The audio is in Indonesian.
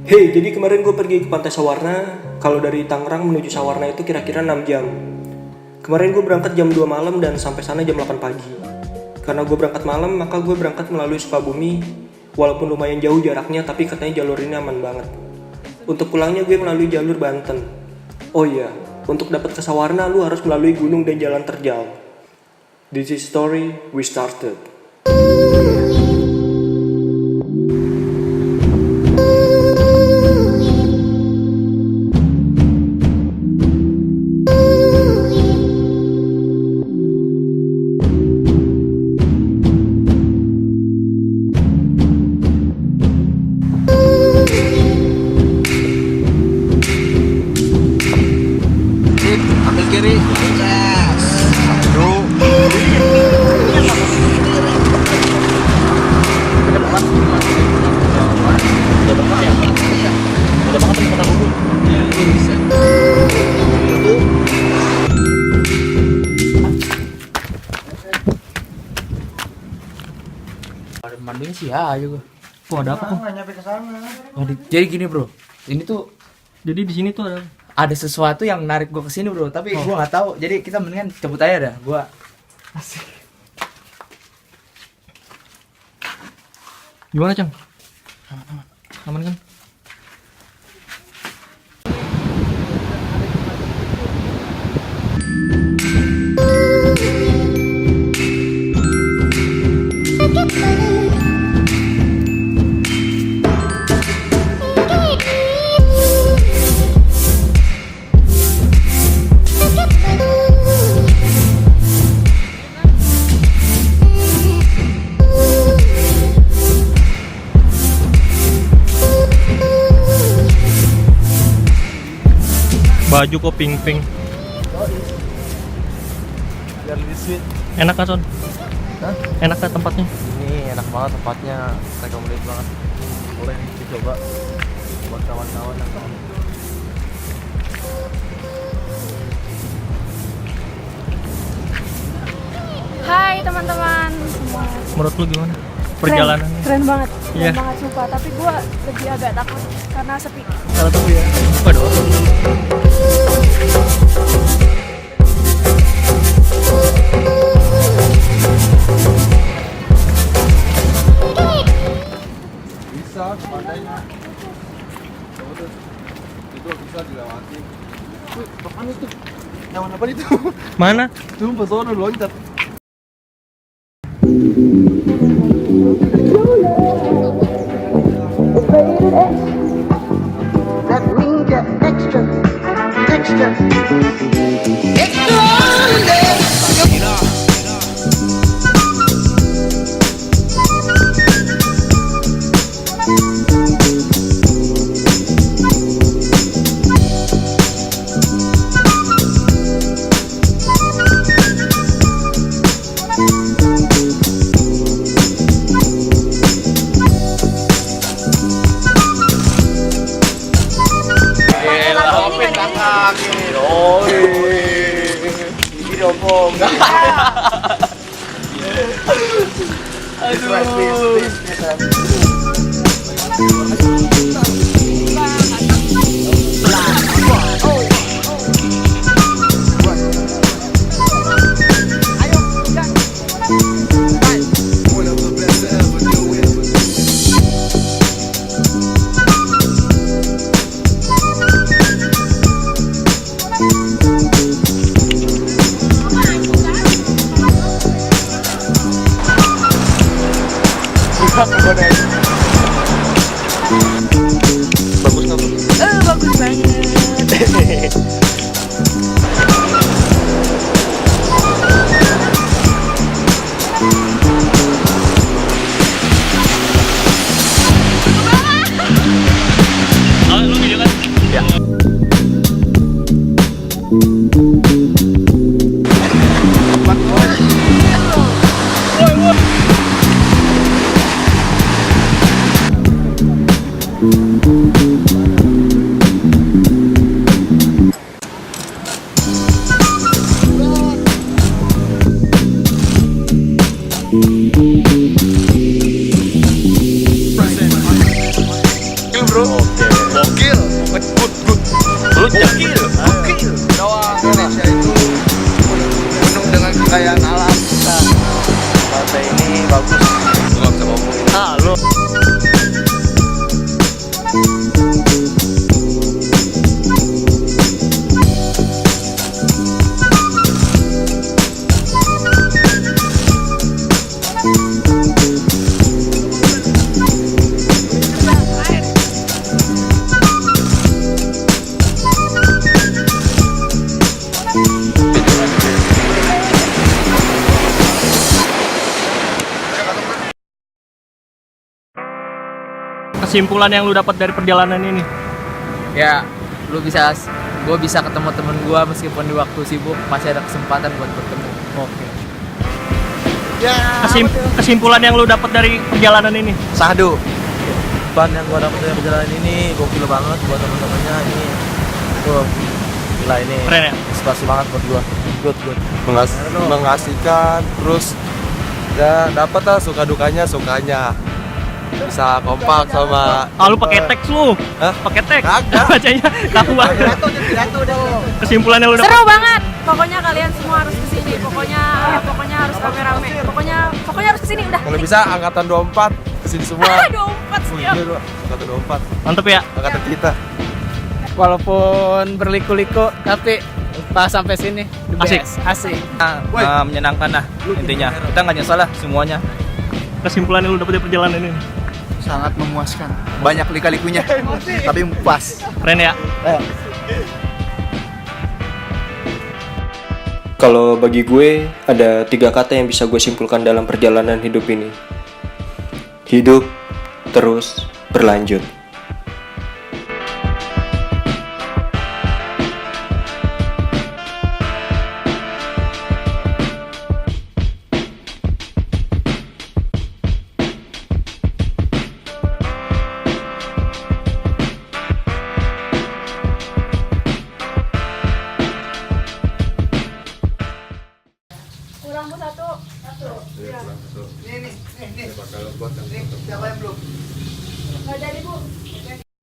Hey, jadi kemarin gue pergi ke Pantai Sawarna. Kalau dari Tangerang menuju Sawarna itu kira-kira 6 jam. Kemarin gue berangkat jam 2 malam dan sampai sana jam 8 pagi. Karena gue berangkat malam, maka gue berangkat melalui Sukabumi. Walaupun lumayan jauh jaraknya, tapi katanya jalur ini aman banget. Untuk pulangnya gue melalui jalur Banten. Oh iya, untuk dapat ke Sawarna lu harus melalui gunung dan jalan terjal. This is story we started. Ambil kiri. Yes. Bro. Mandinya sih ya aja gua. Oh, ada apa kok? Jadi gini bro, ini tuh Jadi di sini tuh ada sesuatu yang narik gua ke sini bro, tapi gua nggak tahu. Jadi kita mendingan cabut aja dah. Gua asik. Gimana, Cang? Aman kan? Baju kok pink-pink. Biar lebih sweet. Enak kan, Son? Hah? Enak kan tempatnya? Ini enak banget tempatnya, recommended banget. Boleh dicoba buat kawan-kawan yang mau. Hai teman-teman semua. Menurut lu gimana? Perjalanannya? Keren banget, keren Iya. banget sumpah. Tapi gue lebih agak takut karena sepi. Salah tuh ya. Waduh. Bisa pantainya. Coba tuh. Itu bisa dilewati. Wih, apaan itu? Hewan apa itu? Mana? Tuh, pesona loncat. That means you're extra, extra, Bagus banget. Oh, lu video kan? Ya. bro. Gokil. Lu gokil. Doang Indonesia itu penuh dengan kekayaan alam. Pantai ini bagus. Lu nggak bisa ngomong. Lu. Kesimpulan yang lu dapat dari perjalanan ini? Ya, gue bisa ketemu temen gue meskipun di waktu sibuk masih ada kesempatan buat bertemu. Oke. Kesimpulan yang lu dapat dari perjalanan ini? Sahdu. Ban yang gua dapat dari perjalanan ini gokil banget buat teman-temannya ini. Gila ini. Keren ya? Inspirasi banget buat gua. Good. Mengasihkan terus ya dapat lah suka dukanya bisa kompak sama Lu pakai teks lu? Hah? Pakai teks? Kagak. Bacanya kaku banget. Kesimpulan yang lu dapat? Seru banget. Pokoknya kalian semua harus kesini. Pokoknya harus rame-rame. Pokoknya harus kesini udah. kalau bisa angkatan 24 kesini semua. 24 siap. Angkatan 24 Mantep ya? angkatan kita. Walaupun berliku-liku tapi pas sampai sini the Asik. best. Asik. Menyenangkan lah intinya. Kita nggak nyesal lah semuanya. Kesimpulan yang lu dapat dari perjalanan ini? Sangat memuaskan. Banyak lika-likunya. Tapi pas. Keren ya? Kalau bagi gue, ada 3 kata yang bisa gue simpulkan dalam perjalanan hidup ini. Hidup terus berlanjut. Kurang bu satu. Nih. Siapa yang belum? Nggak jadi bu.